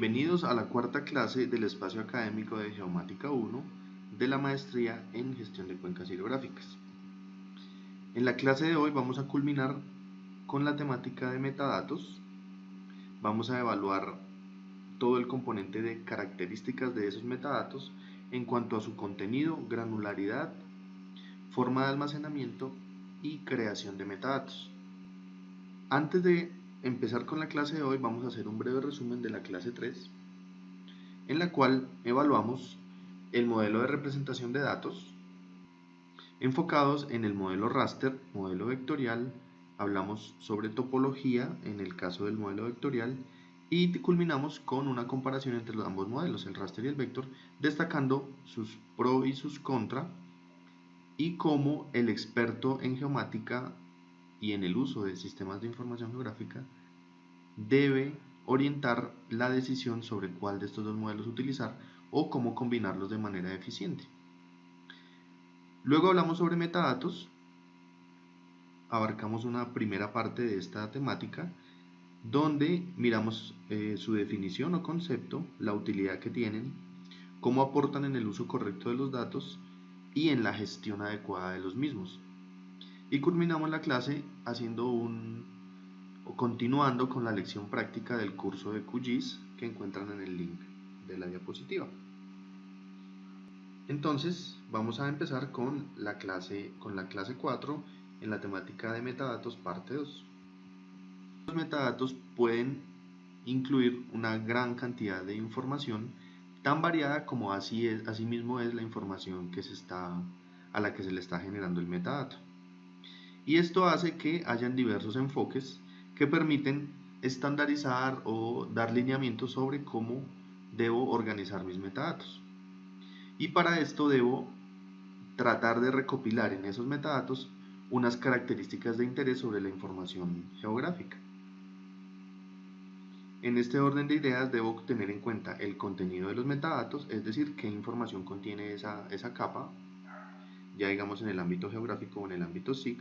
Bienvenidos a la cuarta clase del espacio académico de Geomática 1 de la maestría en gestión de cuencas hidrográficas. En la clase de hoy vamos a culminar con la temática de metadatos. Vamos a evaluar todo el componente de características de esos metadatos en cuanto a su contenido, granularidad, forma de almacenamiento y creación de metadatos. Antes de empezar con la clase de hoy, vamos a hacer un breve resumen de la clase 3, en la cual evaluamos el modelo de representación de datos, enfocados en el modelo raster, modelo vectorial, hablamos sobre topología en el caso del modelo vectorial y culminamos con una comparación entre los ambos modelos, el raster y el vector, destacando sus pros y sus contra y cómo el experto en geomática y en el uso de sistemas de información geográfica debe orientar la decisión sobre cuál de estos dos modelos utilizar o cómo combinarlos de manera eficiente. Luego hablamos sobre metadatos, abarcamos una primera parte de esta temática donde miramos su definición o concepto, la utilidad que tienen, cómo aportan en el uso correcto de los datos y en la gestión adecuada de los mismos. Y culminamos la clase continuando con la lección práctica del curso de QGIS que encuentran en el link de la diapositiva. Entonces vamos a empezar con la clase 4 en la temática de metadatos parte 2. Los metadatos pueden incluir una gran cantidad de información tan variada como asimismo es la información a la que se le está generando el metadato. Y esto hace que hayan diversos enfoques que permiten estandarizar o dar lineamientos sobre cómo debo organizar mis metadatos. Y para esto debo tratar de recopilar en esos metadatos unas características de interés sobre la información geográfica. En este orden de ideas debo tener en cuenta el contenido de los metadatos, es decir, qué información contiene esa capa, ya digamos en el ámbito geográfico o en el ámbito SIG,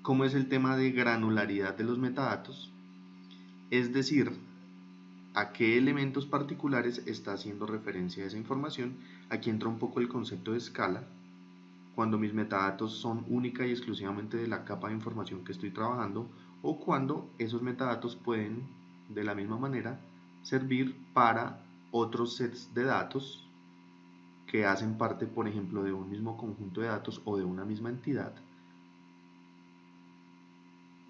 cómo es el tema de granularidad de los metadatos, es decir, a qué elementos particulares está haciendo referencia esa información. Aquí entra un poco el concepto de escala, cuando mis metadatos son única y exclusivamente de la capa de información que estoy trabajando, o cuando esos metadatos pueden, de la misma manera, servir para otros sets de datos que hacen parte, por ejemplo, de un mismo conjunto de datos o de una misma entidad,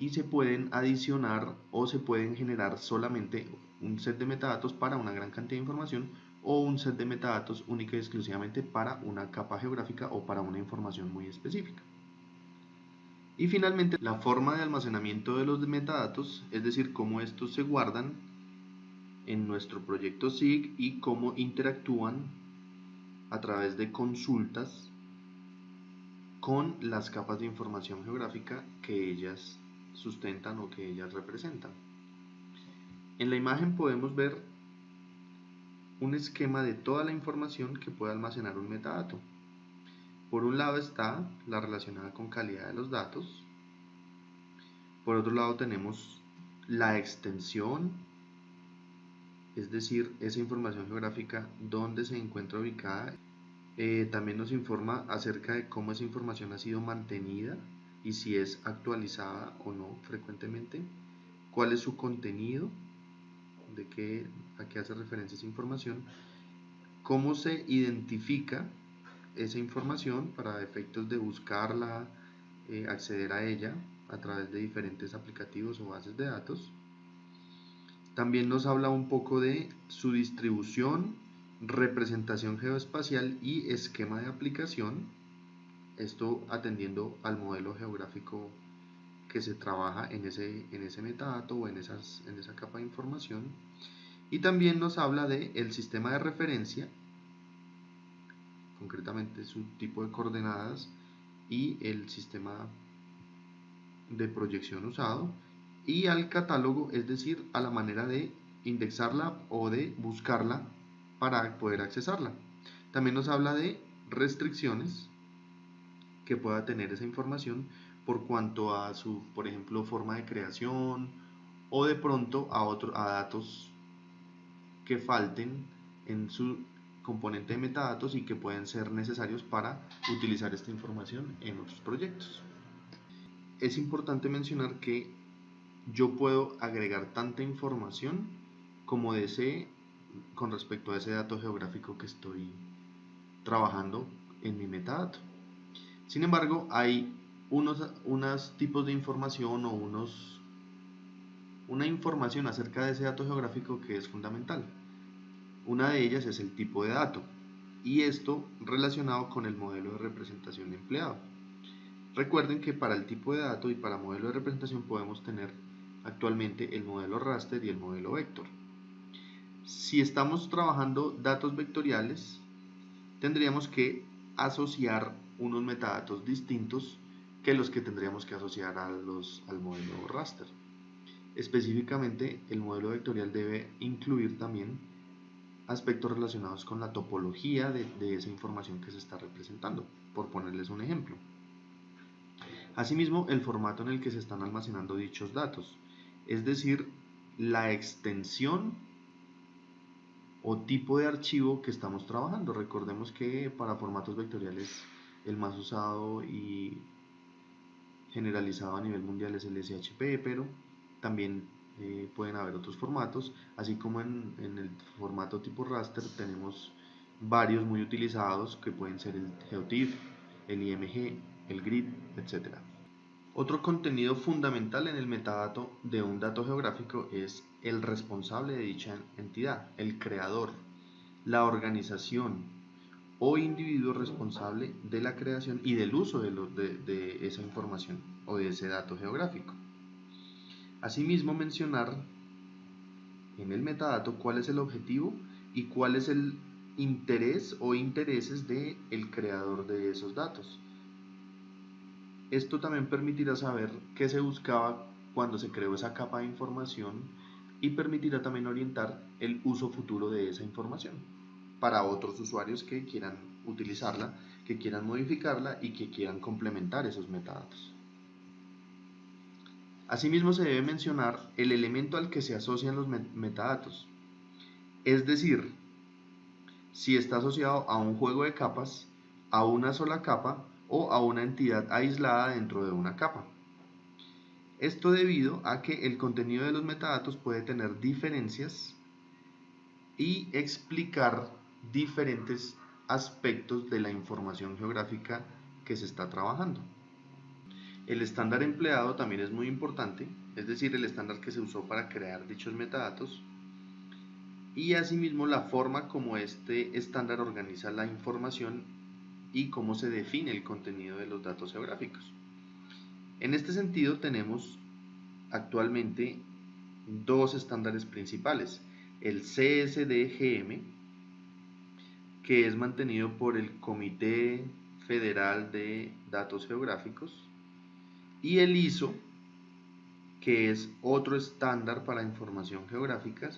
y se pueden adicionar o se pueden generar solamente un set de metadatos para una gran cantidad de información o un set de metadatos única y exclusivamente para una capa geográfica o para una información muy específica. Y finalmente, la forma de almacenamiento de los metadatos, es decir, cómo estos se guardan en nuestro proyecto SIG y cómo interactúan a través de consultas con las capas de información geográfica que ellas sustentan o que ellas representan. En la imagen podemos ver un esquema de toda la información que puede almacenar un metadato. Por un lado está la relacionada con calidad de los datos. Por otro lado tenemos la extensión, es decir, esa información geográfica donde se encuentra ubicada. También nos informa acerca de cómo esa información ha sido mantenida y si es actualizada o no frecuentemente, cuál es su contenido, a qué hace referencia esa información, cómo se identifica esa información para efectos de buscarla, acceder a ella a través de diferentes aplicativos o bases de datos. También nos habla un poco de su distribución, representación geoespacial y esquema de aplicación, esto atendiendo al modelo geográfico que se trabaja en ese metadato o en esa capa de información. Y también nos habla del sistema de referencia, concretamente su tipo de coordenadas y el sistema de proyección usado, y al catálogo, es decir, a la manera de indexarla o de buscarla para poder accesarla. También nos habla de restricciones que pueda tener esa información por cuanto a su, por ejemplo, forma de creación o de pronto a datos que falten en su componente de metadatos y que pueden ser necesarios para utilizar esta información en otros proyectos. Es importante mencionar que yo puedo agregar tanta información como desee con respecto a ese dato geográfico que estoy trabajando en mi metadato. Sin embargo, hay unos tipos de información o una información acerca de ese dato geográfico que es fundamental. Una de ellas es el tipo de dato, y esto relacionado con el modelo de representación empleado. Recuerden que para el tipo de dato y para modelo de representación podemos tener actualmente el modelo raster y el modelo vector. Si estamos trabajando datos vectoriales, tendríamos que asociar unos metadatos distintos que los que tendríamos que asociar al modelo raster. Específicamente, el modelo vectorial debe incluir también aspectos relacionados con la topología de esa información que se está representando, por ponerles un ejemplo. Asimismo, el formato en el que se están almacenando dichos datos, es decir, la extensión o tipo de archivo que estamos trabajando. Recordemos que para formatos vectoriales el más usado y generalizado a nivel mundial es el SHP, pero también pueden haber otros formatos, así como en el formato tipo raster tenemos varios muy utilizados que pueden ser el GeoTIFF, el IMG, el GRID, etc. Otro contenido fundamental en el metadato de un dato geográfico es el responsable de dicha entidad, el creador, la organización o individuo responsable de la creación y del uso de esa información o de ese dato geográfico. Asimismo, mencionar en el metadato cuál es el objetivo y cuál es el interés o intereses del creador de esos datos. Esto también permitirá saber qué se buscaba cuando se creó esa capa de información y permitirá también orientar el uso futuro de esa información para otros usuarios que quieran utilizarla, que quieran modificarla y que quieran complementar esos metadatos. Asimismo, se debe mencionar el elemento al que se asocian los metadatos, es decir, si está asociado a un juego de capas, a una sola capa o a una entidad aislada dentro de una capa. Esto debido a que el contenido de los metadatos puede tener diferencias y explicar diferentes aspectos de la información geográfica que se está trabajando. El estándar empleado también es muy importante, es decir, el estándar que se usó para crear dichos metadatos, y asimismo la forma como este estándar organiza la información y cómo se define el contenido de los datos geográficos. En este sentido tenemos actualmente dos estándares principales, el CSDGM, que es mantenido por el Comité Federal de Datos Geográficos, y el ISO, que es otro estándar para información geográfica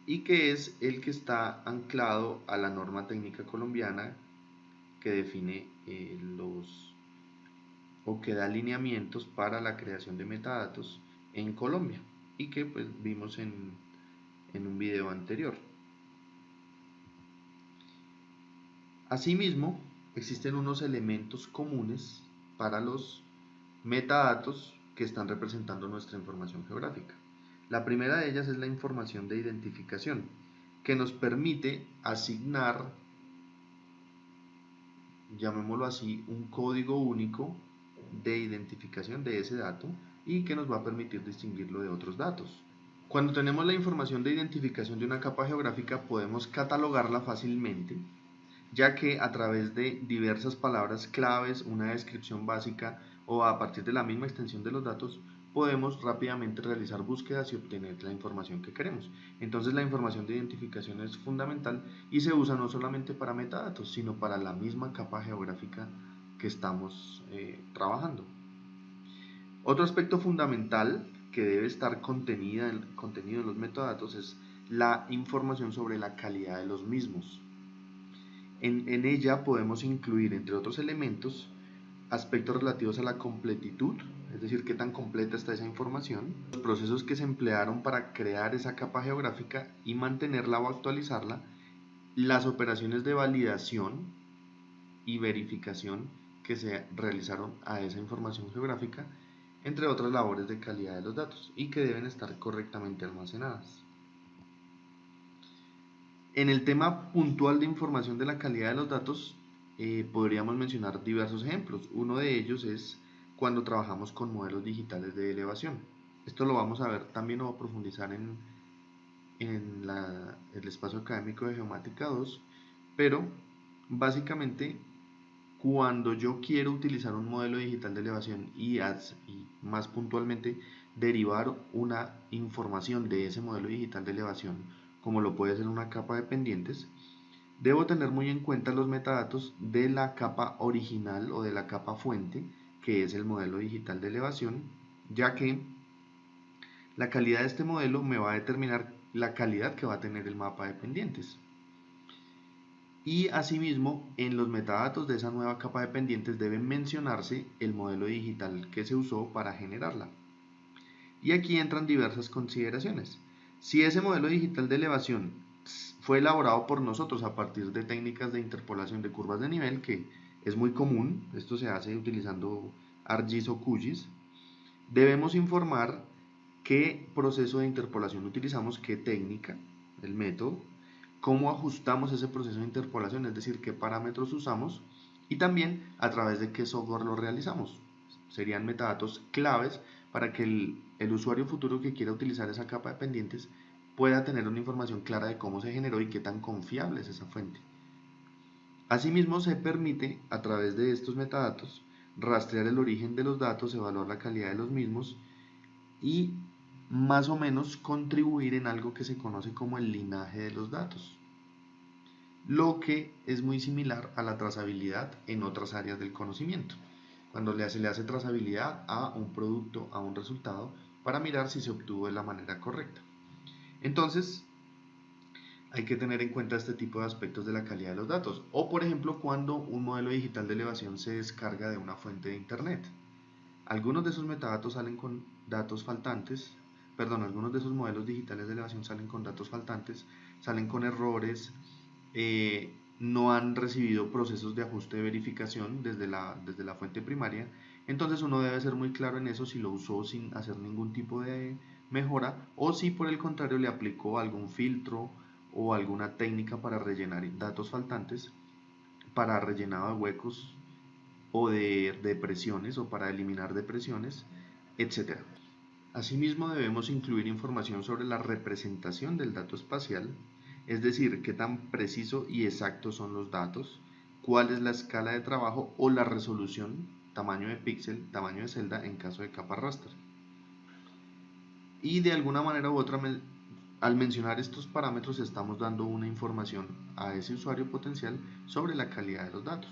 y que es el que está anclado a la norma técnica colombiana que define o que da lineamientos para la creación de metadatos en Colombia y que pues vimos en un video anterior. Asimismo, existen unos elementos comunes para los metadatos que están representando nuestra información geográfica. La primera de ellas es la información de identificación, que nos permite asignar, llamémoslo así, un código único de identificación de ese dato y que nos va a permitir distinguirlo de otros datos. Cuando tenemos la información de identificación de una capa geográfica podemos catalogarla fácilmente, ya que a través de diversas palabras claves, una descripción básica o a partir de la misma extensión de los datos, podemos rápidamente realizar búsquedas y obtener la información que queremos. Entonces la información de identificación es fundamental y se usa no solamente para metadatos, sino para la misma capa geográfica que estamos trabajando. Otro aspecto fundamental que debe estar contenido en los metadatos es la información sobre la calidad de los mismos. En ella podemos incluir, entre otros elementos, aspectos relativos a la completitud, es decir, qué tan completa está esa información, los procesos que se emplearon para crear esa capa geográfica y mantenerla o actualizarla, las operaciones de validación y verificación que se realizaron a esa información geográfica, entre otras labores de calidad de los datos y que deben estar correctamente almacenadas. En el tema puntual de información de la calidad de los datos, podríamos mencionar diversos ejemplos. Uno de ellos es cuando trabajamos con modelos digitales de elevación. Esto lo vamos a ver también o a profundizar en el espacio académico de Geomática 2, pero básicamente cuando yo quiero utilizar un modelo digital de elevación y más puntualmente derivar una información de ese modelo digital de elevación, como lo puede ser una capa de pendientes, debo tener muy en cuenta los metadatos de la capa original o de la capa fuente, que es el modelo digital de elevación, ya que la calidad de este modelo me va a determinar la calidad que va a tener el mapa de pendientes. Y asimismo, en los metadatos de esa nueva capa de pendientes deben mencionarse el modelo digital que se usó para generarla. Y aquí entran diversas consideraciones. Si ese modelo digital de elevación fue elaborado por nosotros a partir de técnicas de interpolación de curvas de nivel, que es muy común, esto se hace utilizando ArcGIS o QGIS, debemos informar qué proceso de interpolación utilizamos, qué técnica, el método, cómo ajustamos ese proceso de interpolación, es decir, qué parámetros usamos y también a través de qué software lo realizamos. Serían metadatos claves para que el usuario futuro que quiera utilizar esa capa de pendientes pueda tener una información clara de cómo se generó y qué tan confiable es esa fuente. Asimismo, se permite, a través de estos metadatos, rastrear el origen de los datos, evaluar la calidad de los mismos y más o menos contribuir en algo que se conoce como el linaje de los datos, lo que es muy similar a la trazabilidad en otras áreas del conocimiento, cuando se le hace trazabilidad a un producto, a un resultado, para mirar si se obtuvo de la manera correcta. Entonces, hay que tener en cuenta este tipo de aspectos de la calidad de los datos. O, por ejemplo, cuando un modelo digital de elevación se descarga de una fuente de internet. Algunos de esos metadatos salen con datos faltantes, algunos de esos modelos digitales de elevación salen con datos faltantes, salen con errores, no han recibido procesos de ajuste de verificación desde la fuente primaria. Entonces uno debe ser muy claro en eso, si lo usó sin hacer ningún tipo de mejora o si por el contrario le aplicó algún filtro o alguna técnica para rellenar datos faltantes, para rellenado de huecos o de depresiones o para eliminar depresiones, etc. Asimismo, debemos incluir información sobre la representación del dato espacial, es decir, qué tan preciso y exacto son los datos, cuál es la escala de trabajo o la resolución, tamaño de píxel, tamaño de celda en caso de capa raster. Y de alguna manera u otra, al mencionar estos parámetros estamos dando una información a ese usuario potencial sobre la calidad de los datos.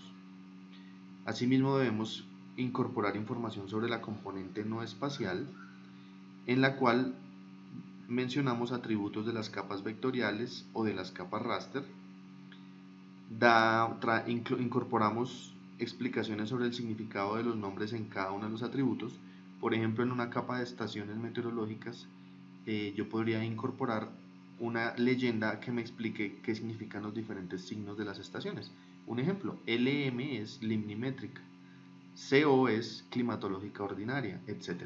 Asimismo, debemos incorporar información sobre la componente no espacial, en la cual mencionamos atributos de las capas vectoriales o de las capas raster. Incorporamos explicaciones sobre el significado de los nombres en cada uno de los atributos. Por ejemplo, en una capa de estaciones meteorológicas, yo podría incorporar una leyenda que me explique qué significan los diferentes signos de las estaciones. Un ejemplo, LM es limnimétrica, CO es climatológica ordinaria, etc.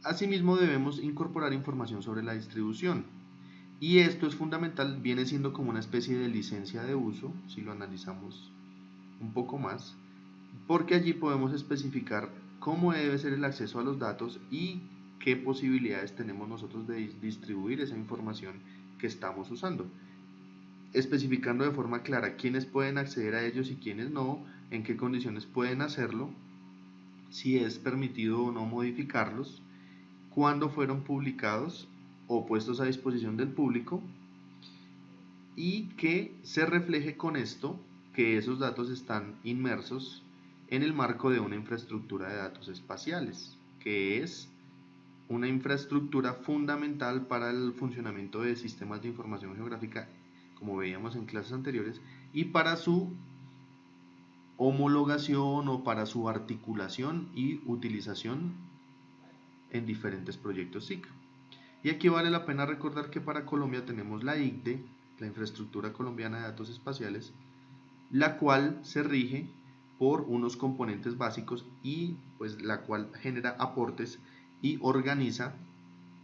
Asimismo, debemos incorporar información sobre la distribución. Y esto es fundamental, viene siendo como una especie de licencia de uso, si lo analizamos un poco más, porque allí podemos especificar cómo debe ser el acceso a los datos y qué posibilidades tenemos nosotros de distribuir esa información que estamos usando, especificando de forma clara quiénes pueden acceder a ellos y quiénes no, en qué condiciones pueden hacerlo, si es permitido o no modificarlos, cuándo fueron publicados o puestos a disposición del público, y que se refleje con esto que esos datos están inmersos en el marco de una infraestructura de datos espaciales, que es una infraestructura fundamental para el funcionamiento de sistemas de información geográfica, como veíamos en clases anteriores, y para su homologación o para su articulación y utilización en diferentes proyectos SIC. Y aquí vale la pena recordar que para Colombia tenemos la ICDE, la Infraestructura Colombiana de Datos Espaciales, la cual se rige por unos componentes básicos y pues la cual genera aportes y organiza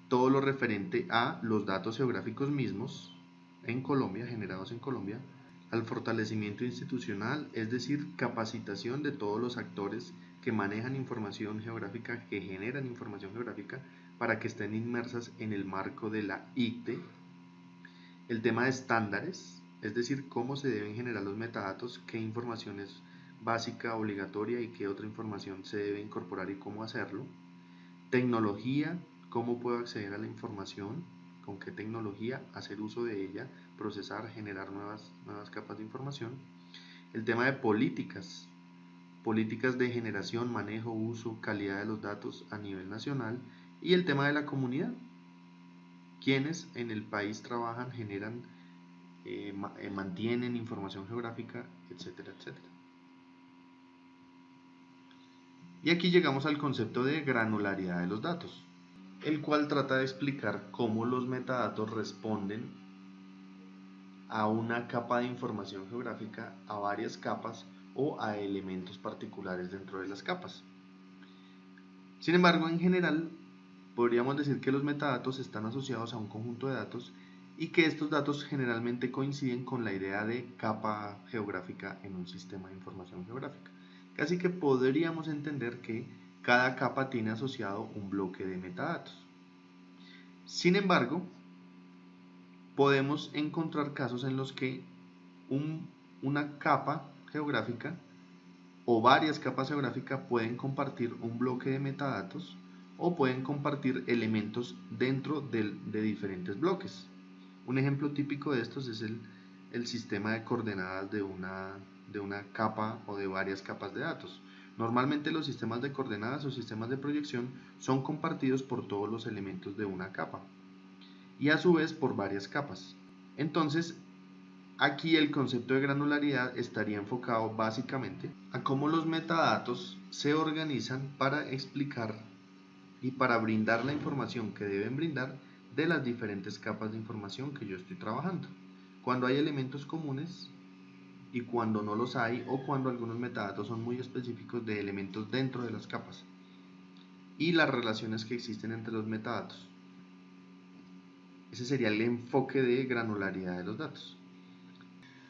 todo lo referente a los datos geográficos mismos en Colombia, generados en Colombia, al fortalecimiento institucional, es decir, capacitación de todos los actores que manejan información geográfica, que generan información geográfica, para que estén inmersas en el marco de la ICTE, el tema de estándares, es decir, cómo se deben generar los metadatos, qué información es básica, obligatoria y qué otra información se debe incorporar y cómo hacerlo, tecnología, cómo puedo acceder a la información, con qué tecnología, hacer uso de ella, procesar, generar nuevas capas de información. El tema de políticas, políticas de generación, manejo, uso, calidad de los datos a nivel nacional. Y el tema de la comunidad, quienes en el país trabajan, generan, mantienen información geográfica, etcétera, etcétera. Y aquí llegamos al concepto de granularidad de los datos, el cual trata de explicar cómo los metadatos responden a una capa de información geográfica, a varias capas o a elementos particulares dentro de las capas. Sin embargo, en general, podríamos decir que los metadatos están asociados a un conjunto de datos y que estos datos generalmente coinciden con la idea de capa geográfica en un sistema de información geográfica. Así que podríamos entender que cada capa tiene asociado un bloque de metadatos. Sin embargo, podemos encontrar casos en los que una capa geográfica o varias capas geográficas pueden compartir un bloque de metadatos o pueden compartir elementos dentro de diferentes bloques. Un ejemplo típico de estos es el sistema de coordenadas de una capa o de varias capas de datos. Normalmente los sistemas de coordenadas o sistemas de proyección son compartidos por todos los elementos de una capa y a su vez por varias capas. Entonces, aquí el concepto de granularidad estaría enfocado básicamente a cómo los metadatos se organizan para explicar y para brindar la información que deben brindar de las diferentes capas de información que yo estoy trabajando. Cuando hay elementos comunes y cuando no los hay, o cuando algunos metadatos son muy específicos de elementos dentro de las capas y las relaciones que existen entre los metadatos. Ese sería el enfoque de granularidad de los datos.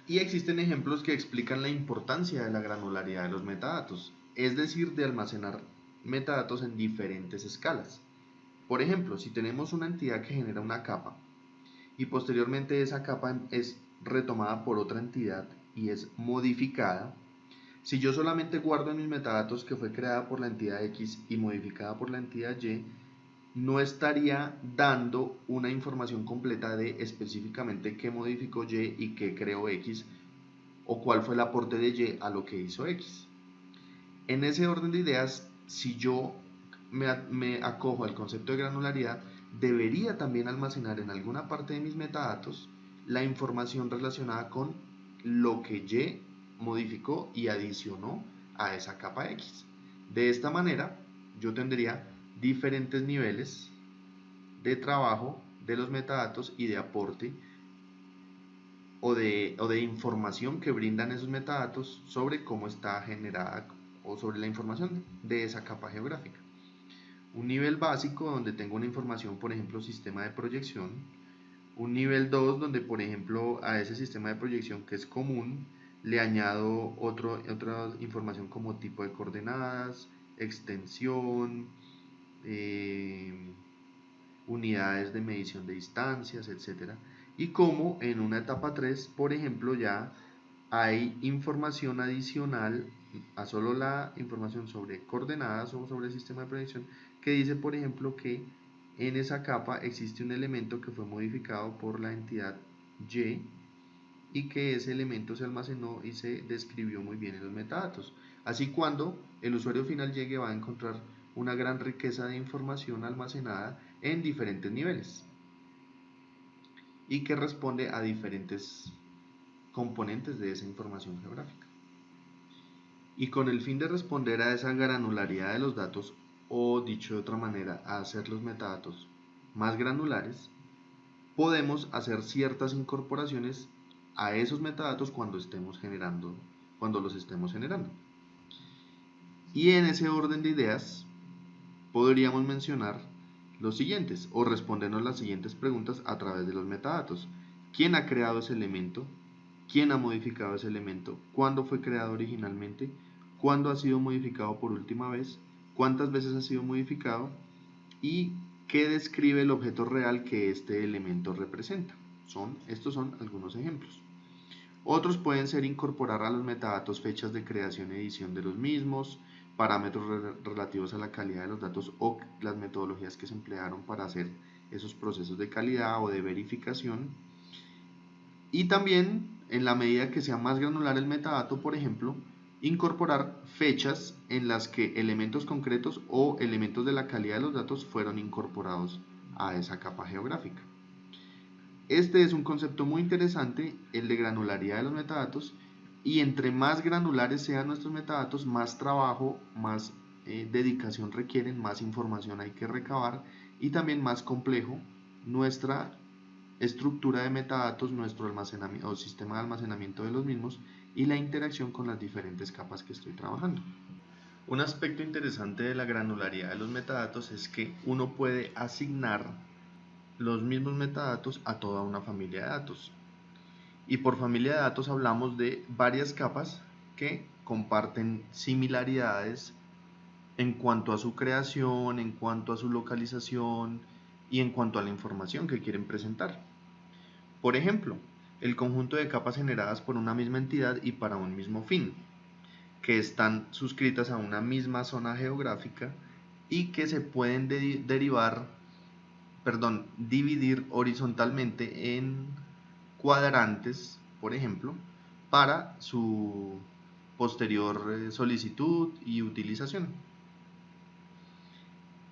Y existen ejemplos que explican la importancia de la granularidad de los metadatos, es decir, de almacenar metadatos en diferentes escalas. Por ejemplo, si tenemos una entidad que genera una capa y posteriormente esa capa es retomada por otra entidad y es modificada, si yo solamente guardo en mis metadatos que fue creada por la entidad X y modificada por la entidad Y, no estaría dando una información completa de específicamente qué modificó Y y qué creó X, o cuál fue el aporte de Y a lo que hizo X. En ese orden de ideas, si yo me acojo al concepto de granularidad, debería también almacenar en alguna parte de mis metadatos la información relacionada con lo que Y modificó y adicionó a esa capa X. De esta manera, yo tendría diferentes niveles de trabajo de los metadatos y de aporte o de información que brindan esos metadatos sobre cómo está generada o sobre la información de esa capa geográfica. Un nivel básico donde tengo una información, por ejemplo, sistema de proyección. Un nivel 2 donde, por ejemplo, a ese sistema de proyección que es común, le añado otra información como tipo de coordenadas, extensión, unidades de medición de distancias, etc. Y como en una etapa 3, por ejemplo, ya hay información adicional a solo la información sobre coordenadas o sobre el sistema de proyección, que dice, por ejemplo, que en esa capa existe un elemento que fue modificado por la entidad y que ese elemento se almacenó y se describió muy bien en los metadatos. Así, cuando el usuario final llegue, va a encontrar una gran riqueza de información almacenada en diferentes niveles y que responde a diferentes componentes de esa información geográfica. Y con el fin de responder a esa granularidad de los datos, o dicho de otra manera, a hacer los metadatos más granulares, podemos hacer ciertas incorporaciones a esos metadatos cuando los estemos generando. Y en ese orden de ideas podríamos mencionar los siguientes o respondernos las siguientes preguntas a través de los metadatos. ¿Quién ha creado ese elemento? ¿Quién ha modificado ese elemento? ¿Cuándo fue creado originalmente? ¿Cuándo ha sido modificado por última vez? ¿Cuántas veces ha sido modificado? ¿Y qué describe el objeto real que este elemento representa? Estos son algunos ejemplos. Otros pueden ser incorporar a los metadatos fechas de creación y edición de los mismos, parámetros relativos a la calidad de los datos o las metodologías que se emplearon para hacer esos procesos de calidad o de verificación. Y también, en la medida que sea más granular el metadato, por ejemplo, incorporar fechas en las que elementos concretos o elementos de la calidad de los datos fueron incorporados a esa capa geográfica. Este es un concepto muy interesante, el de granularidad de los metadatos, y entre más granulares sean nuestros metadatos, más trabajo, más dedicación requieren, más información hay que recabar y también más complejo nuestra estructura de metadatos, nuestro almacenamiento o sistema de almacenamiento de los mismos y la interacción con las diferentes capas que estoy trabajando. Un aspecto interesante de la granularidad de los metadatos es que uno puede asignar los mismos metadatos a toda una familia de datos. Y por familia de datos hablamos de varias capas que comparten similaridades en cuanto a su creación, en cuanto a su localización y en cuanto a la información que quieren presentar. Por ejemplo, el conjunto de capas generadas por una misma entidad y para un mismo fin, que están suscritas a una misma zona geográfica y que se pueden dividir horizontalmente en cuadrantes, por ejemplo, para su posterior solicitud y utilización.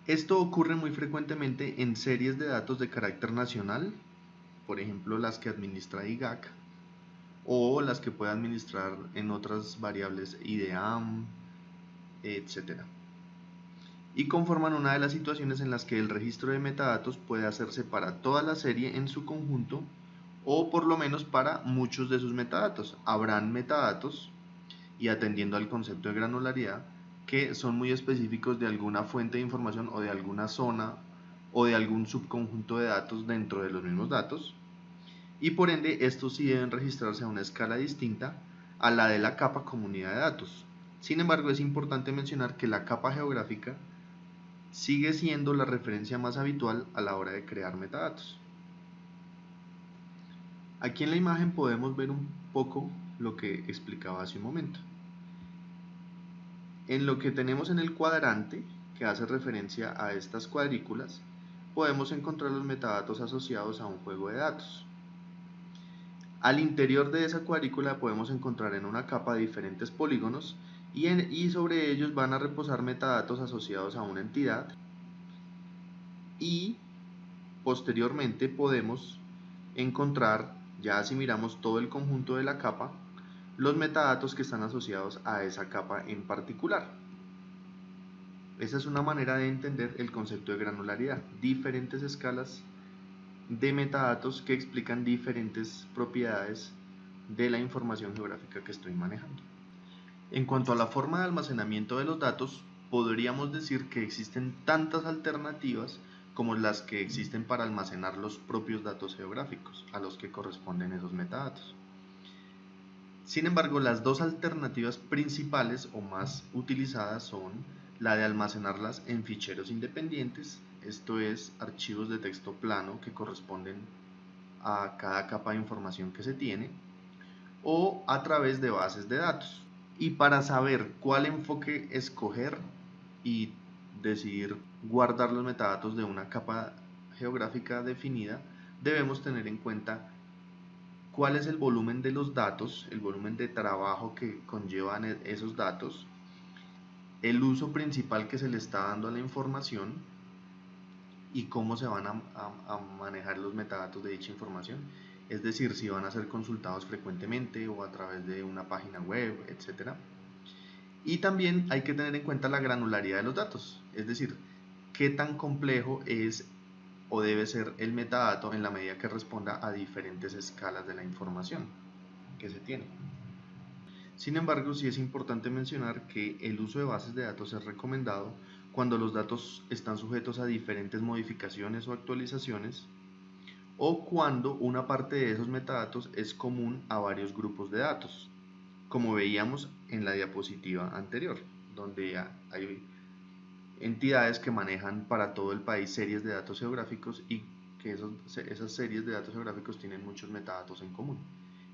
Esto ocurre muy frecuentemente en series de datos de carácter nacional, por ejemplo las que administra IGAC, o las que puede administrar en otras variables IDEAM, etc. Y conforman una de las situaciones en las que el registro de metadatos puede hacerse para toda la serie en su conjunto o por lo menos para muchos de sus metadatos. Habrán metadatos, y atendiendo al concepto de granularidad, que son muy específicos de alguna fuente de información o de alguna zona o de algún subconjunto de datos dentro de los mismos datos, y por ende estos sí deben registrarse a una escala distinta a la de la capa comunidad de datos. Sin embargo, es importante mencionar que la capa geográfica sigue siendo la referencia más habitual a la hora de crear metadatos. Aquí en la imagen podemos ver un poco lo que explicaba hace un momento. En lo que tenemos en el cuadrante, que hace referencia a estas cuadrículas, podemos encontrar los metadatos asociados a un juego de datos. Al interior de esa cuadrícula podemos encontrar en una capa diferentes polígonos y sobre ellos van a reposar metadatos asociados a una entidad, y posteriormente podemos encontrar, ya si miramos todo el conjunto de la capa, los metadatos que están asociados a esa capa en particular. Esa es una manera de entender el concepto de granularidad, diferentes escalas de metadatos que explican diferentes propiedades de la información geográfica que estoy manejando. En cuanto a la forma de almacenamiento de los datos, podríamos decir que existen tantas alternativas como las que existen para almacenar los propios datos geográficos a los que corresponden esos metadatos. Sin embargo, las dos alternativas principales o más utilizadas son la de almacenarlas en ficheros independientes, esto es, archivos de texto plano que corresponden a cada capa de información que se tiene, o a través de bases de datos. Y para saber cuál enfoque escoger y decidir guardar los metadatos de una capa geográfica definida, debemos tener en cuenta cuál es el volumen de los datos, el volumen de trabajo que conllevan esos datos, el uso principal que se le está dando a la información y cómo se van a manejar los metadatos de dicha información, es decir, si van a ser consultados frecuentemente o a través de una página web, etc. Y también hay que tener en cuenta la granularidad de los datos, es decir, qué tan complejo es o debe ser el metadato en la medida que responda a diferentes escalas de la información que se tiene. Sin embargo, sí es importante mencionar que el uso de bases de datos es recomendado cuando los datos están sujetos a diferentes modificaciones o actualizaciones, o cuando una parte de esos metadatos es común a varios grupos de datos, como veíamos en la diapositiva anterior, donde hay entidades que manejan para todo el país series de datos geográficos y que esas series de datos geográficos tienen muchos metadatos en común.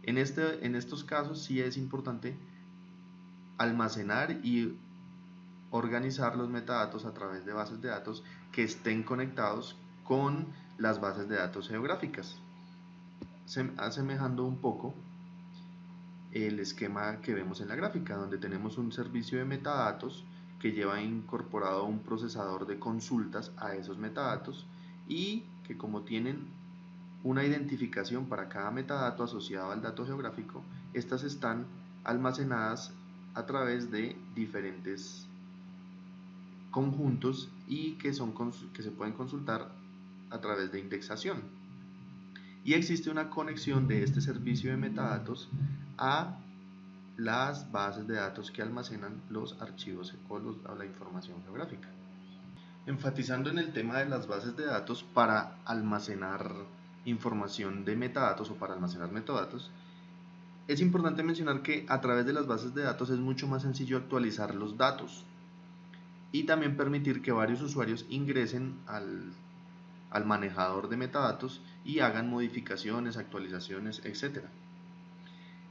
En estos casos sí es importante almacenar y organizar los metadatos a través de bases de datos que estén conectados con las bases de datos geográficas, asemejando un poco el esquema que vemos en la gráfica, donde tenemos un servicio de metadatos que lleva incorporado un procesador de consultas a esos metadatos y que, como tienen una identificación para cada metadato asociado al dato geográfico, estas están almacenadas a través de diferentes conjuntos y que se pueden consultar a través de indexación. Y existe una conexión de este servicio de metadatos a las bases de datos que almacenan los archivos o la información geográfica. Enfatizando en el tema de las bases de datos para almacenar información de metadatos o para almacenar metadatos, es importante mencionar que a través de las bases de datos es mucho más sencillo actualizar los datos y también permitir que varios usuarios ingresen al manejador de metadatos y hagan modificaciones, actualizaciones, etc.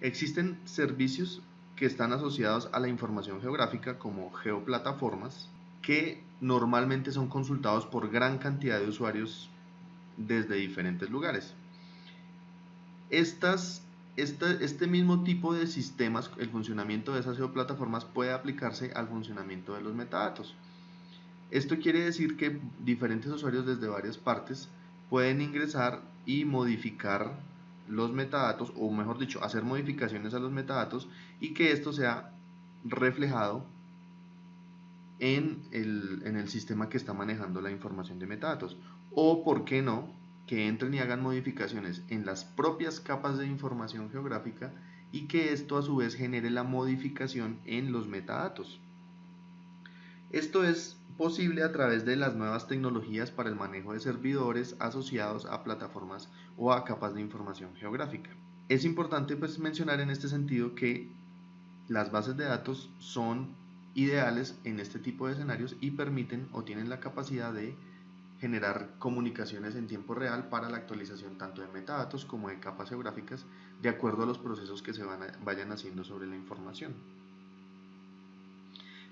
Existen servicios que están asociados a la información geográfica como geoplataformas, que normalmente son consultados por gran cantidad de usuarios desde diferentes lugares. Este mismo tipo de sistemas, el funcionamiento de esas geoplataformas puede aplicarse al funcionamiento de los metadatos. Esto quiere decir que diferentes usuarios desde varias partes pueden ingresar y modificar los metadatos, o mejor dicho, hacer modificaciones a los metadatos y que esto sea reflejado en el sistema que está manejando la información de metadatos. O, ¿por qué no?, que entren y hagan modificaciones en las propias capas de información geográfica y que esto a su vez genere la modificación en los metadatos. Esto es posible a través de las nuevas tecnologías para el manejo de servidores asociados a plataformas o a capas de información geográfica. Es importante pues mencionar en este sentido que las bases de datos son ideales en este tipo de escenarios y permiten o tienen la capacidad de generar comunicaciones en tiempo real para la actualización tanto de metadatos como de capas geográficas de acuerdo a los procesos que se vayan haciendo sobre la información.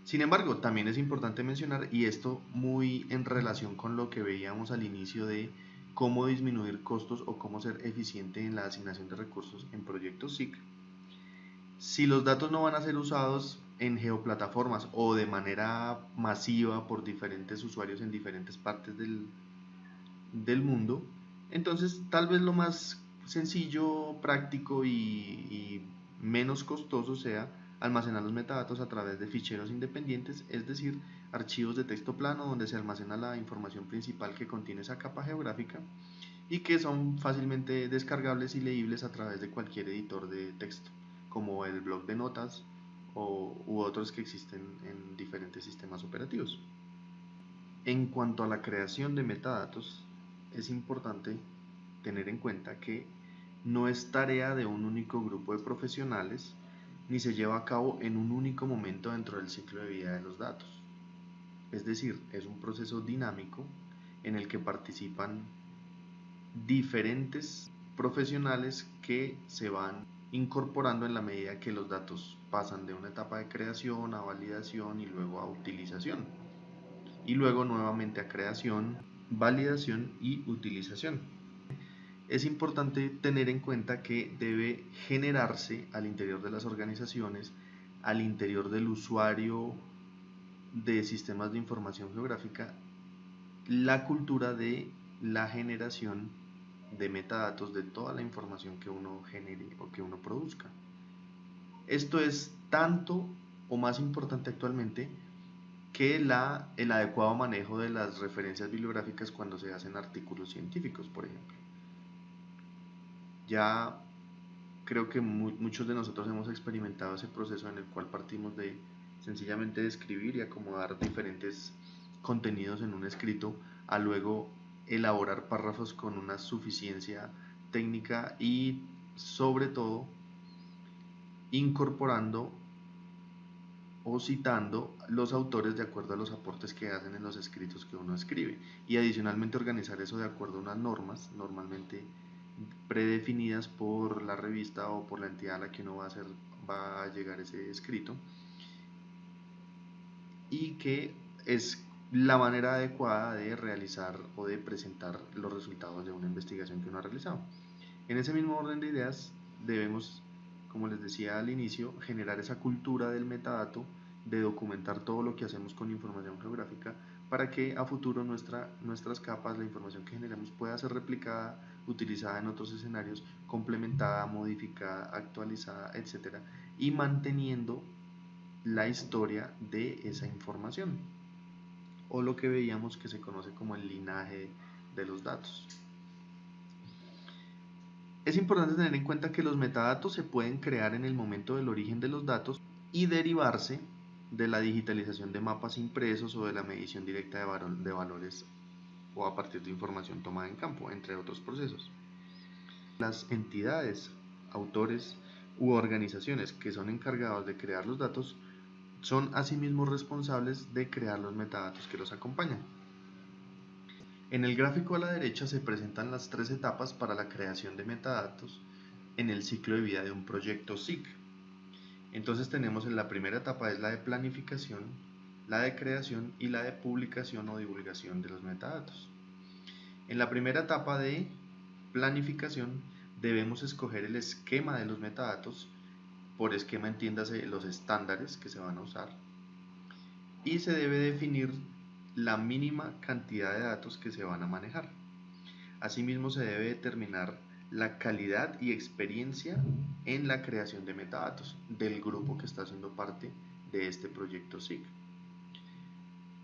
Sin embargo, también es importante mencionar, y esto muy en relación con lo que veíamos al inicio de cómo disminuir costos o cómo ser eficiente en la asignación de recursos en proyectos SIC, si los datos no van a ser usados en geoplataformas o de manera masiva por diferentes usuarios en diferentes partes del mundo, entonces tal vez lo más sencillo, práctico y menos costoso sea almacenar los metadatos a través de ficheros independientes, es decir, archivos de texto plano donde se almacena la información principal que contiene esa capa geográfica y que son fácilmente descargables y leíbles a través de cualquier editor de texto, como el bloc de notas u otros que existen en diferentes sistemas operativos. En cuanto a la creación de metadatos, es importante tener en cuenta que no es tarea de un único grupo de profesionales ni se lleva a cabo en un único momento dentro del ciclo de vida de los datos. Es decir, es un proceso dinámico en el que participan diferentes profesionales que se van incorporando en la medida que los datos pasan de una etapa de creación a validación y luego a utilización. Y luego nuevamente a creación, validación y utilización. Es importante tener en cuenta que debe generarse al interior de las organizaciones, al interior del usuario de sistemas de información geográfica, la cultura de la generación de metadatos de toda la información que uno genere o que uno produzca. Esto es tanto o más importante actualmente que el adecuado manejo de las referencias bibliográficas cuando se hacen artículos científicos, por ejemplo. Ya creo que muchos de nosotros hemos experimentado ese proceso en el cual partimos de sencillamente describir y acomodar diferentes contenidos en un escrito a luego elaborar párrafos con una suficiencia técnica y sobre todo incorporando o citando los autores de acuerdo a los aportes que hacen en los escritos que uno escribe y adicionalmente organizar eso de acuerdo a unas normas normalmente predefinidas por la revista o por la entidad a la que uno va a llegar ese escrito y que es la manera adecuada de realizar o de presentar los resultados de una investigación que uno ha realizado. En ese mismo orden de ideas debemos, como les decía al inicio, generar esa cultura del metadato, de documentar todo lo que hacemos con información geográfica para que a futuro nuestras capas, la información que generemos pueda ser replicada, utilizada en otros escenarios, complementada, modificada, actualizada, etc. Y manteniendo la historia de esa información o lo que veíamos que se conoce como el linaje de los datos. Es importante tener en cuenta que los metadatos se pueden crear en el momento del origen de los datos y derivarse de la digitalización de mapas impresos o de la medición directa de valores o a partir de información tomada en campo, entre otros procesos. Las entidades, autores u organizaciones que son encargados de crear los datos son asimismo responsables de crear los metadatos que los acompañan. En el gráfico a la derecha se presentan las 3 etapas para la creación de metadatos en el ciclo de vida de un proyecto SIG. Entonces tenemos en la primera etapa es la de planificación, la de creación y la de publicación o divulgación de los metadatos. En la primera etapa de planificación debemos escoger el esquema de los metadatos, por esquema entiéndase los estándares que se van a usar, y se debe definir la mínima cantidad de datos que se van a manejar. Asimismo se debe determinar la calidad y experiencia en la creación de metadatos del grupo que está haciendo parte de este proyecto SIG.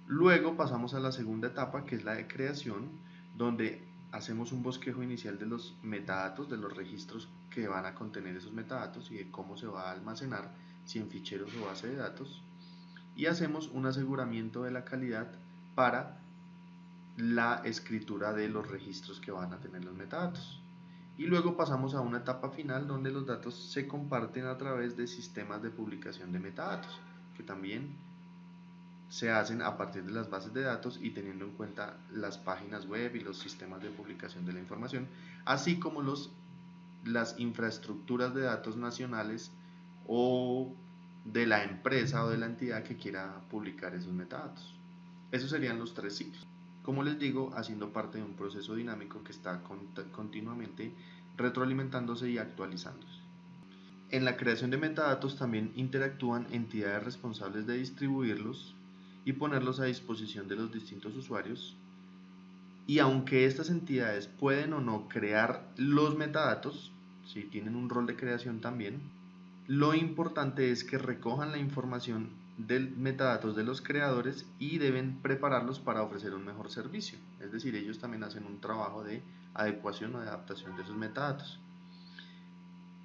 Luego pasamos a la segunda etapa, que es la de creación, donde hacemos un bosquejo inicial de los metadatos, de los registros que van a contener esos metadatos y de cómo se va a almacenar, si en ficheros o base de datos, y hacemos un aseguramiento de la calidad para la escritura de los registros que van a tener los metadatos. Y luego pasamos a una etapa final donde los datos se comparten a través de sistemas de publicación de metadatos, que también se hacen a partir de las bases de datos y teniendo en cuenta las páginas web y los sistemas de publicación de la información, así como las infraestructuras de datos nacionales o de la empresa o de la entidad que quiera publicar esos metadatos. Esos serían los 3 ciclos. Como les digo, haciendo parte de un proceso dinámico que está continuamente retroalimentándose y actualizándose. En la creación de metadatos también interactúan entidades responsables de distribuirlos y ponerlos a disposición de los distintos usuarios. Y aunque estas entidades pueden o no crear los metadatos, si tienen un rol de creación también, lo importante es que recojan la información de metadatos de los creadores y deben prepararlos para ofrecer un mejor servicio. Es decir, ellos también hacen un trabajo de adecuación o de adaptación de esos metadatos.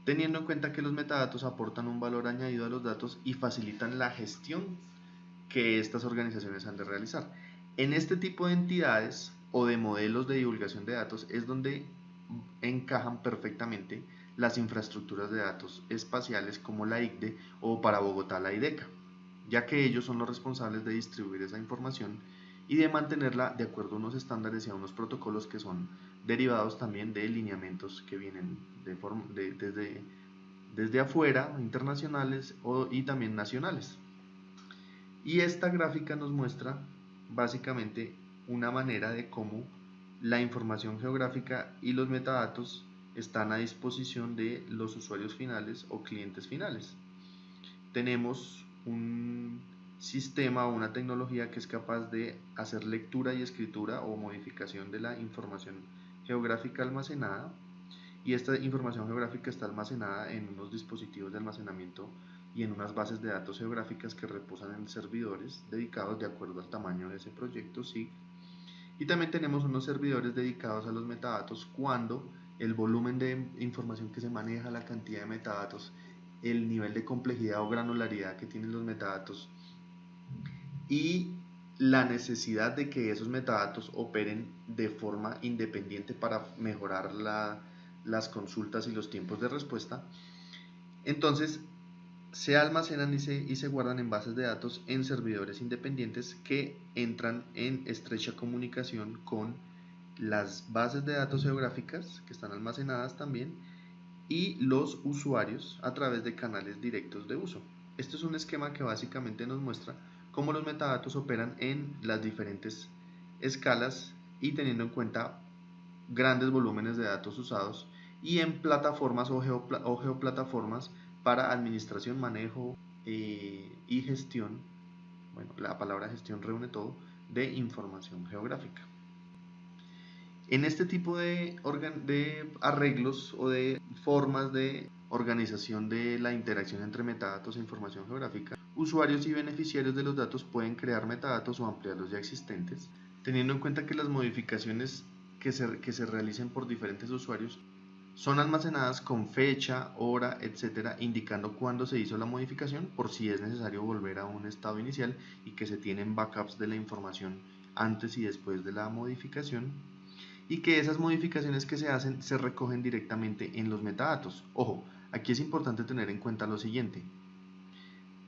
Teniendo en cuenta que los metadatos aportan un valor añadido a los datos y facilitan la gestión que estas organizaciones han de realizar. En este tipo de entidades o de modelos de divulgación de datos es donde encajan perfectamente las infraestructuras de datos espaciales como la ICDE o para Bogotá la IDECA, ya que ellos son los responsables de distribuir esa información y de mantenerla de acuerdo a unos estándares y a unos protocolos que son derivados también de lineamientos que vienen desde afuera, internacionales y también nacionales. Y esta gráfica nos muestra básicamente una manera de cómo la información geográfica y los metadatos están a disposición de los usuarios finales o clientes finales. Tenemos un sistema o una tecnología que es capaz de hacer lectura y escritura o modificación de la información geográfica almacenada, y esta información geográfica está almacenada en unos dispositivos de almacenamiento y en unas bases de datos geográficas que reposan en servidores dedicados de acuerdo al tamaño de ese proyecto SIG. Y también tenemos unos servidores dedicados a los metadatos cuando el volumen de información que se maneja, la cantidad de metadatos, el nivel de complejidad o granularidad que tienen los metadatos y la necesidad de que esos metadatos operen de forma independiente para mejorar las consultas y los tiempos de respuesta. Entonces, se almacenan y se guardan en bases de datos en servidores independientes que entran en estrecha comunicación con las bases de datos geográficas que están almacenadas también y los usuarios a través de canales directos de uso. Este es un esquema que básicamente nos muestra cómo los metadatos operan en las diferentes escalas y teniendo en cuenta grandes volúmenes de datos usados y en plataformas o geoplataformas para administración, manejo y gestión. Bueno, la palabra gestión reúne todo, de información geográfica. En este tipo de arreglos o de formas de organización de la interacción entre metadatos e información geográfica, usuarios y beneficiarios de los datos pueden crear metadatos o ampliar los ya existentes, teniendo en cuenta que las modificaciones que se realicen por diferentes usuarios son almacenadas con fecha, hora, etcétera, indicando cuándo se hizo la modificación por si es necesario volver a un estado inicial y que se tienen backups de la información antes y después de la modificación y que esas modificaciones que se hacen se recogen directamente en los metadatos. Ojo, aquí es importante tener en cuenta lo siguiente.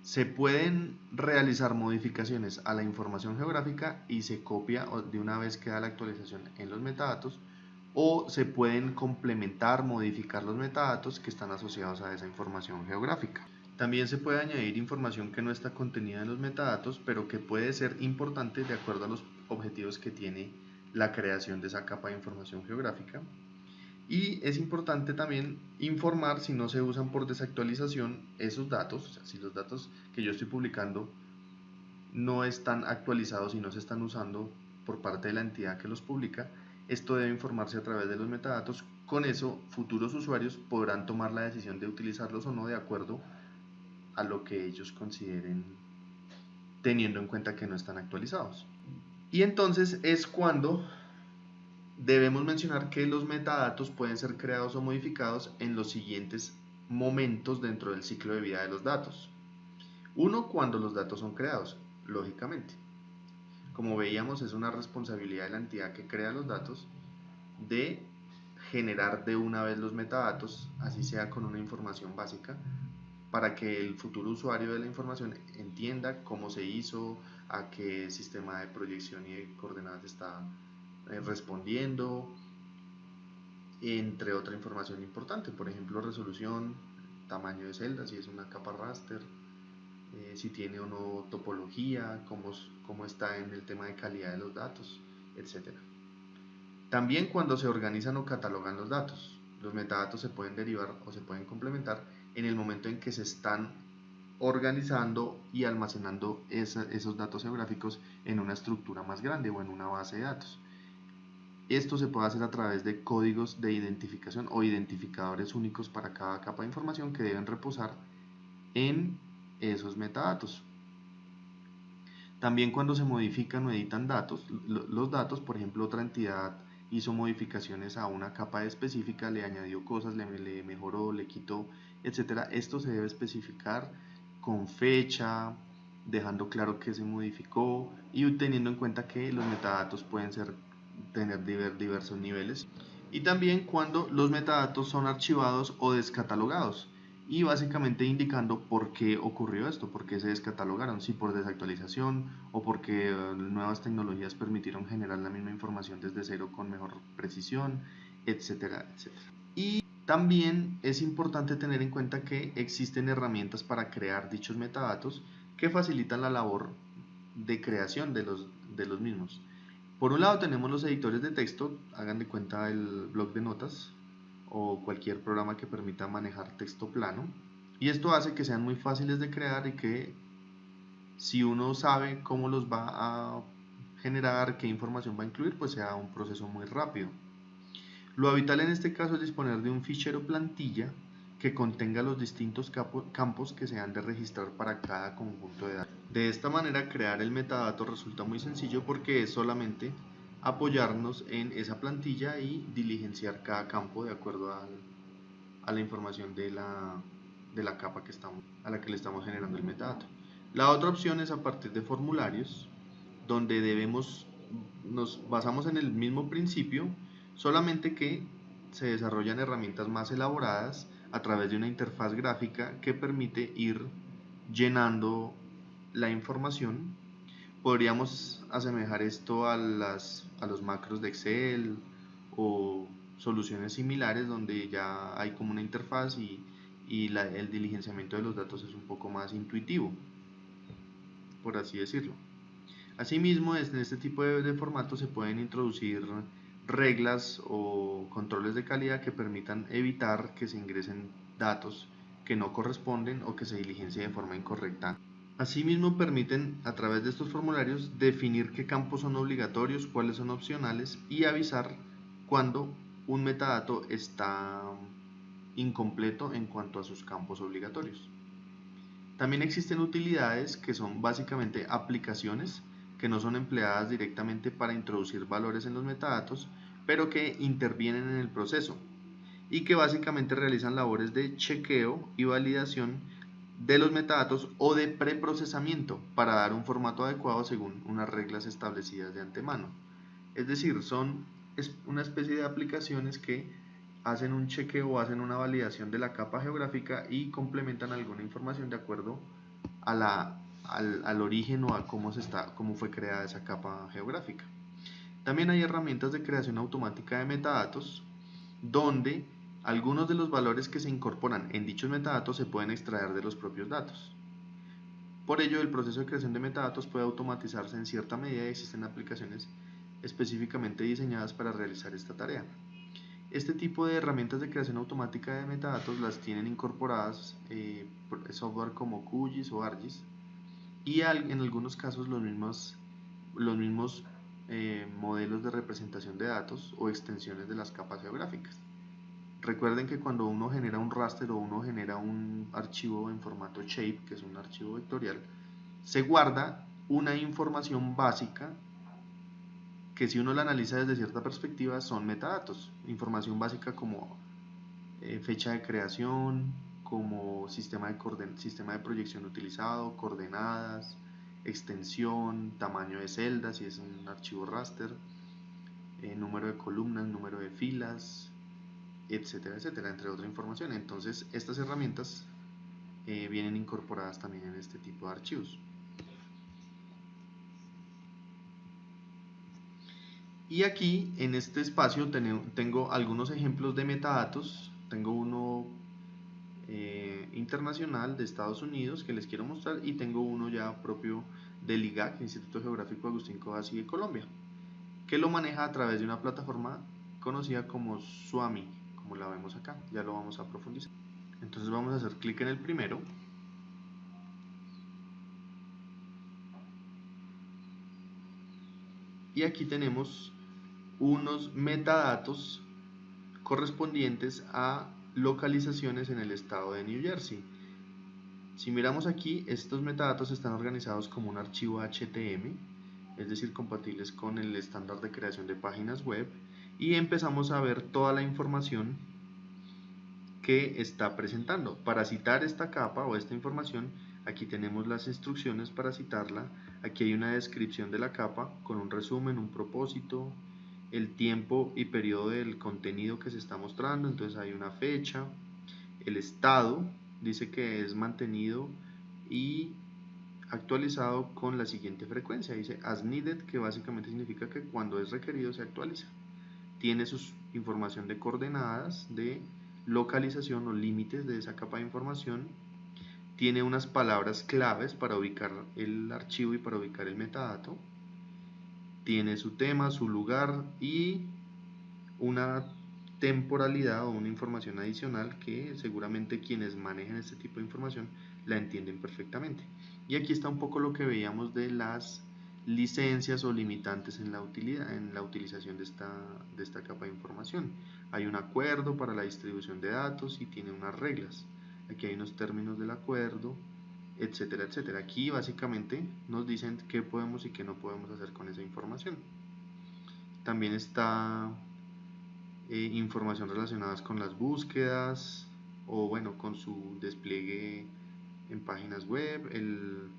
Se pueden realizar modificaciones a la información geográfica y se copia de una vez que da la actualización en los metadatos, o se pueden complementar, modificar los metadatos que están asociados a esa información geográfica. También se puede añadir información que no está contenida en los metadatos, pero que puede ser importante de acuerdo a los objetivos que tiene la creación de esa capa de información geográfica. Y es importante también informar si no se usan por desactualización esos datos, o sea, si los datos que yo estoy publicando no están actualizados y no se están usando por parte de la entidad que los publica, esto debe informarse a través de los metadatos. Con eso, futuros usuarios podrán tomar la decisión de utilizarlos o no de acuerdo a lo que ellos consideren, teniendo en cuenta que no están actualizados. Y entonces es cuando debemos mencionar que los metadatos pueden ser creados o modificados en los siguientes momentos dentro del ciclo de vida de los datos. Uno, cuando los datos son creados, lógicamente. Como veíamos, es una responsabilidad de la entidad que crea los datos de generar de una vez los metadatos, así sea con una información básica, para que el futuro usuario de la información entienda cómo se hizo, a qué sistema de proyección y de coordenadas está respondiendo, entre otra información importante, por ejemplo resolución, tamaño de celda, si es una capa raster, si tiene o no topología, cómo está en el tema de calidad de los datos, etc. También cuando se organizan o catalogan los datos, los metadatos se pueden derivar o se pueden complementar en el momento en que se están organizando y almacenando esos datos geográficos en una estructura más grande o en una base de datos. Esto se puede hacer a través de códigos de identificación o identificadores únicos para cada capa de información que deben reposar en esos metadatos. También cuando se modifican o editan datos, los datos, por ejemplo, otra entidad hizo modificaciones a una capa específica, le añadió cosas, le mejoró, le quitó, etc. Esto se debe especificar con fecha, dejando claro que se modificó y teniendo en cuenta que los metadatos pueden tener diversos niveles. Y también cuando los metadatos son archivados o descatalogados, y básicamente indicando por qué ocurrió esto, por qué se descatalogaron, si por desactualización o porque nuevas tecnologías permitieron generar la misma información desde cero con mejor precisión, etcétera, etcétera. Y también es importante tener en cuenta que existen herramientas para crear dichos metadatos que facilitan la labor de creación de los mismos. Por un lado tenemos los editores de texto, hagan de cuenta el blog de notas o cualquier programa que permita manejar texto plano, y esto hace que sean muy fáciles de crear y que si uno sabe cómo los va a generar, qué información va a incluir, pues sea un proceso muy rápido. Lo habitual en este caso es disponer de un fichero plantilla que contenga los distintos campos que se han de registrar para cada conjunto de datos. De esta manera, crear el metadato resulta muy sencillo porque es solamente apoyarnos en esa plantilla y diligenciar cada campo de acuerdo a la información de la capa a la que le estamos generando el metadato. La otra opción es a partir de formularios, donde nos basamos en el mismo principio, solamente que se desarrollan herramientas más elaboradas a través de una interfaz gráfica que permite ir llenando la información. Podríamos asemejar esto a los macros de Excel o soluciones similares donde ya hay como una interfaz y el diligenciamiento de los datos es un poco más intuitivo, por así decirlo. Asimismo, en este tipo de formatos se pueden introducir reglas o controles de calidad que permitan evitar que se ingresen datos que no corresponden o que se diligencie de forma incorrecta. Asimismo, permiten a través de estos formularios definir qué campos son obligatorios, cuáles son opcionales y avisar cuando un metadato está incompleto en cuanto a sus campos obligatorios. También existen utilidades que son básicamente aplicaciones que no son empleadas directamente para introducir valores en los metadatos, pero que intervienen en el proceso y que básicamente realizan labores de chequeo y validación de los metadatos o de preprocesamiento para dar un formato adecuado según unas reglas establecidas de antemano. Es decir, es una especie de aplicaciones que hacen un chequeo o hacen una validación de la capa geográfica y complementan alguna información de acuerdo al origen o a cómo fue creada esa capa geográfica. También hay herramientas de creación automática de metadatos donde algunos de los valores que se incorporan en dichos metadatos se pueden extraer de los propios datos. Por ello, el proceso de creación de metadatos puede automatizarse en cierta medida y existen aplicaciones específicamente diseñadas para realizar esta tarea. Este tipo de herramientas de creación automática de metadatos las tienen incorporadas software como QGIS o ArcGIS y en algunos casos los mismos modelos de representación de datos o extensiones de las capas geográficas. Recuerden que cuando uno genera un raster o uno genera un archivo en formato shape, que es un archivo vectorial, se guarda una información básica que si uno la analiza desde cierta perspectiva son metadatos, información básica como fecha de creación, como sistema de proyección utilizado, coordenadas, extensión, tamaño de celdas si es un archivo raster, número de columnas, número de filas, etcétera, etcétera, entre otra información. Entonces estas herramientas vienen incorporadas también en este tipo de archivos. Y aquí en este espacio tengo algunos ejemplos de metadatos. Tengo uno internacional de Estados Unidos que les quiero mostrar y tengo uno ya propio del IGAC, Instituto Geográfico Agustín Codazzi de Colombia, que lo maneja a través de una plataforma conocida como SWAMI, como la vemos acá. Ya lo vamos a profundizar. Entonces vamos a hacer clic en el primero. Y aquí tenemos unos metadatos correspondientes a localizaciones en el estado de New Jersey. Si miramos aquí, estos metadatos están organizados como un archivo HTML, es decir, compatibles con el estándar de creación de páginas web, y empezamos a ver toda la información que está presentando. Para citar esta capa o esta información, aquí tenemos las instrucciones para citarla. Aquí hay una descripción de la capa con un resumen, un propósito, el tiempo y periodo del contenido que se está mostrando. Entonces hay una fecha, el estado dice que es mantenido y actualizado con la siguiente frecuencia, dice as needed, que básicamente significa que cuando es requerido se actualiza. Tiene su información de coordenadas, de localización o límites de esa capa de información. Tiene unas palabras claves para ubicar el archivo y para ubicar el metadato. Tiene su tema, su lugar y una temporalidad o una información adicional que seguramente quienes manejan este tipo de información la entienden perfectamente. Y aquí está un poco lo que veíamos de las licencias o limitantes en la utilización de esta capa de información. Hay un acuerdo para la distribución de datos y tiene unas reglas. Aquí hay unos términos del acuerdo, etcétera, etcétera. Aquí básicamente nos dicen qué podemos y qué no podemos hacer con esa información. También está información relacionada con las búsquedas o bueno, con su despliegue en páginas web. El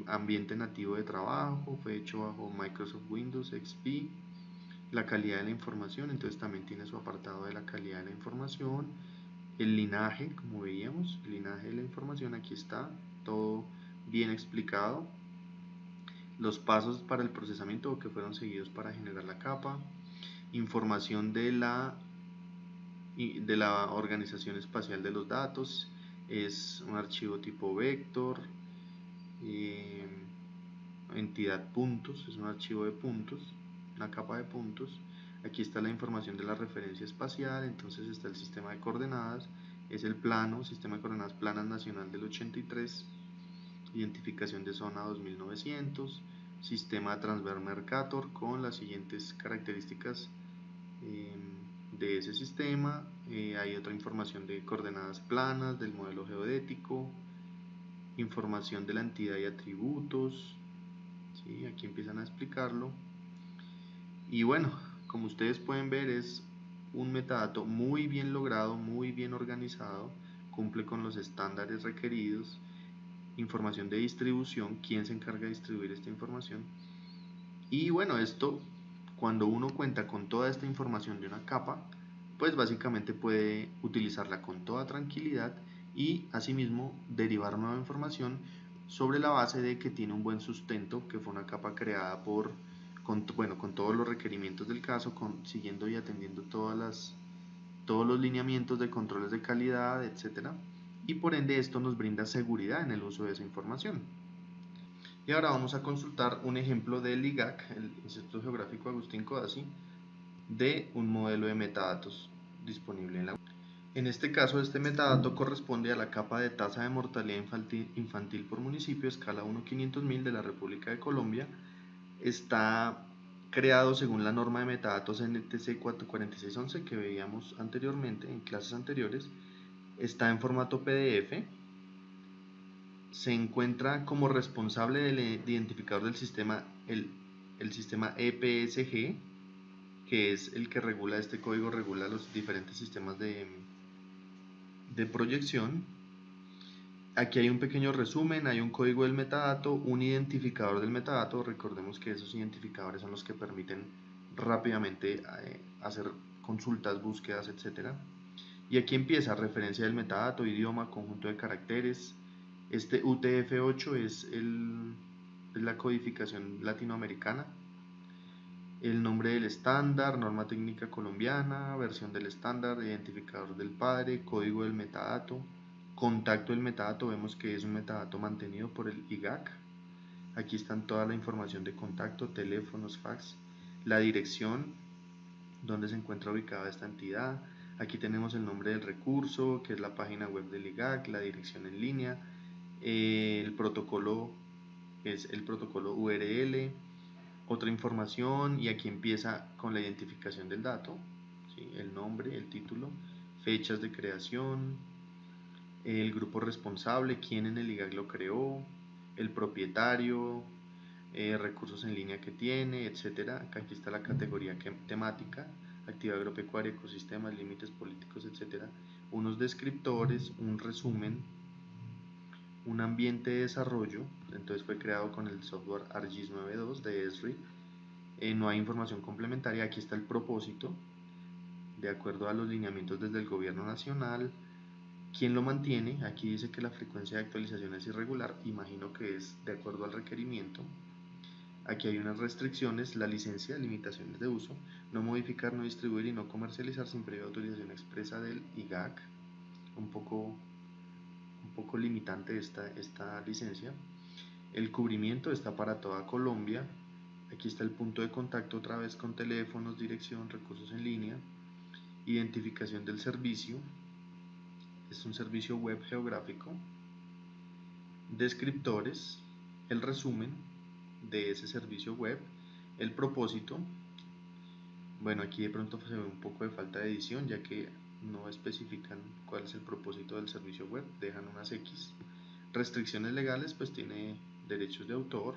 ambiente nativo de trabajo fue hecho bajo Microsoft Windows XP. La calidad de la información, entonces también tiene su apartado de la calidad de la información. El linaje, como veíamos, el linaje de la información, aquí está todo bien explicado. Los pasos para el procesamiento que fueron seguidos para generar la capa. Información de la organización espacial de los datos. Es un archivo tipo vector. Entidad puntos, es un archivo de puntos, una capa de puntos. Aquí está la información de la referencia espacial, entonces está el sistema de coordenadas, es el plano, sistema de coordenadas planas nacional del 83, identificación de zona 2900, sistema Transfer Mercator con las siguientes características de ese sistema. Hay otra información de coordenadas planas, del modelo geodético, información de la entidad y atributos. ¿Sí? Aquí empiezan a explicarlo. Y bueno, como ustedes pueden ver, es un metadato muy bien logrado, muy bien organizado, cumple con los estándares requeridos. Información de distribución, quién se encarga de distribuir esta información. Y bueno, esto, cuando uno cuenta con toda esta información de una capa, pues básicamente puede utilizarla con toda tranquilidad y asimismo derivar nueva información sobre la base de que tiene un buen sustento, que fue una capa creada con todos los requerimientos del caso, siguiendo y atendiendo todos los lineamientos de controles de calidad, etcétera, y por ende esto nos brinda seguridad en el uso de esa información. Y ahora vamos a consultar un ejemplo del IGAC, el Instituto Geográfico Agustín Codazzi, de un modelo de metadatos disponible en la web. En este caso, este metadato corresponde a la capa de tasa de mortalidad infantil por municipio, escala 1/500.000 de la República de Colombia. Está creado según la norma de metadatos NTC 44611 que veíamos anteriormente en clases anteriores. Está en formato PDF. Se encuentra como responsable del identificador del sistema el sistema EPSG, que es el que regula, este código regula los diferentes sistemas de proyección. Aquí hay un pequeño resumen, hay un código del metadato, un identificador del metadato. Recordemos que esos identificadores son los que permiten rápidamente hacer consultas, búsquedas, etc. Y aquí empieza referencia del metadato, idioma, conjunto de caracteres. Este UTF-8 es la codificación latinoamericana. El nombre del estándar, norma técnica colombiana, versión del estándar, identificador del padre, código del metadato, contacto del metadato, vemos que es un metadato mantenido por el IGAC. Aquí están toda la información de contacto, teléfonos, fax, la dirección donde se encuentra ubicada esta entidad. Aquí tenemos el nombre del recurso, que es la página web del IGAC, la dirección en línea, el protocolo es el protocolo URL, otra información, y aquí empieza con la identificación del dato, ¿sí? El nombre, el título, fechas de creación, el grupo responsable, quién en el IGAC lo creó, el propietario, recursos en línea que tiene, etcétera. Aquí está la categoría temática, actividad agropecuaria, ecosistemas, límites políticos, etcétera. Unos descriptores, un resumen, un ambiente de desarrollo. Entonces fue creado con el software ArcGIS 9.2 de Esri. No hay información complementaria. Aquí está el propósito, de acuerdo a los lineamientos desde el gobierno nacional. ¿Quién lo mantiene? Aquí dice que la frecuencia de actualización es irregular, imagino que es de acuerdo al requerimiento. Aquí hay unas restricciones, la licencia, limitaciones de uso, no modificar, no distribuir y no comercializar sin previa autorización expresa del IGAC. Un poco limitante esta licencia. El cubrimiento está para toda Colombia. Aquí está el punto de contacto otra vez con teléfonos, dirección, recursos en línea, identificación del servicio. Es un servicio web geográfico. Descriptores, el resumen, de ese servicio web, el propósito. Bueno, aquí de pronto se ve un poco de falta de edición, ya que no especifican cuál es el propósito del servicio web, dejan unas X. Restricciones legales, pues tiene derechos de autor.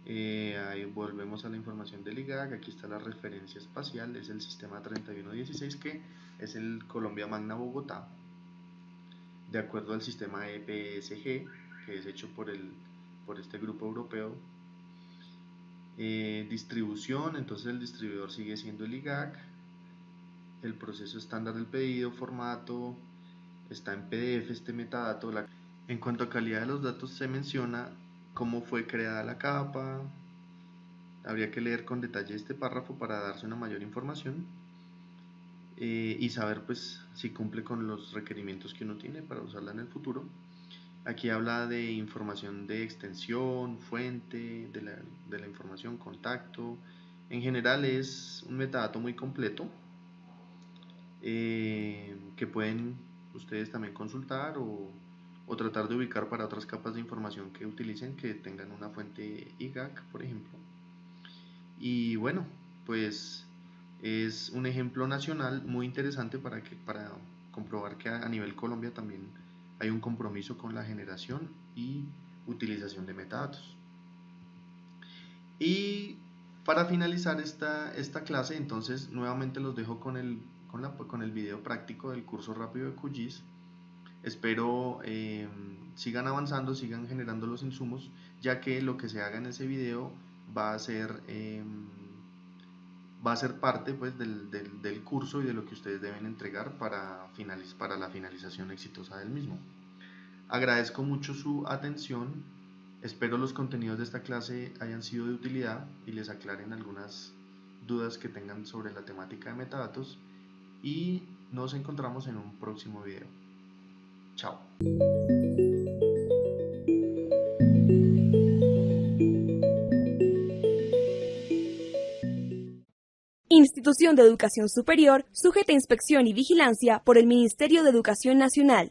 Ahí volvemos a la información del IGAC. Aquí está la referencia espacial, es el sistema 3116, que es el Colombia Magna Bogotá, de acuerdo al sistema EPSG, que es hecho por este grupo europeo. Distribución, entonces el distribuidor sigue siendo el IGAC. El proceso estándar del pedido, formato, está en PDF este metadato. En cuanto a calidad de los datos, se menciona cómo fue creada la capa. Habría que leer con detalle este párrafo para darse una mayor información y saber pues si cumple con los requerimientos que uno tiene para usarla en el futuro. Aquí habla de información de extensión, fuente, de la información, contacto. En general es un metadato muy completo que pueden ustedes también consultar o tratar de ubicar para otras capas de información que utilicen, que tengan una fuente IGAC, por ejemplo. Y bueno, pues es un ejemplo nacional muy interesante para comprobar que a nivel Colombia también hay un compromiso con la generación y utilización de metadatos. Y para finalizar esta clase, entonces nuevamente los dejo con el video práctico del curso rápido de QGIS. Espero sigan avanzando, sigan generando los insumos, ya que lo que se haga en ese video va a ser parte pues, del curso y de lo que ustedes deben entregar para la finalización exitosa del mismo. Agradezco mucho su atención, espero los contenidos de esta clase hayan sido de utilidad y les aclaren algunas dudas que tengan sobre la temática de metadatos, y nos encontramos en un próximo video. Chao. Institución de Educación Superior, sujeta a inspección y vigilancia por el Ministerio de Educación Nacional.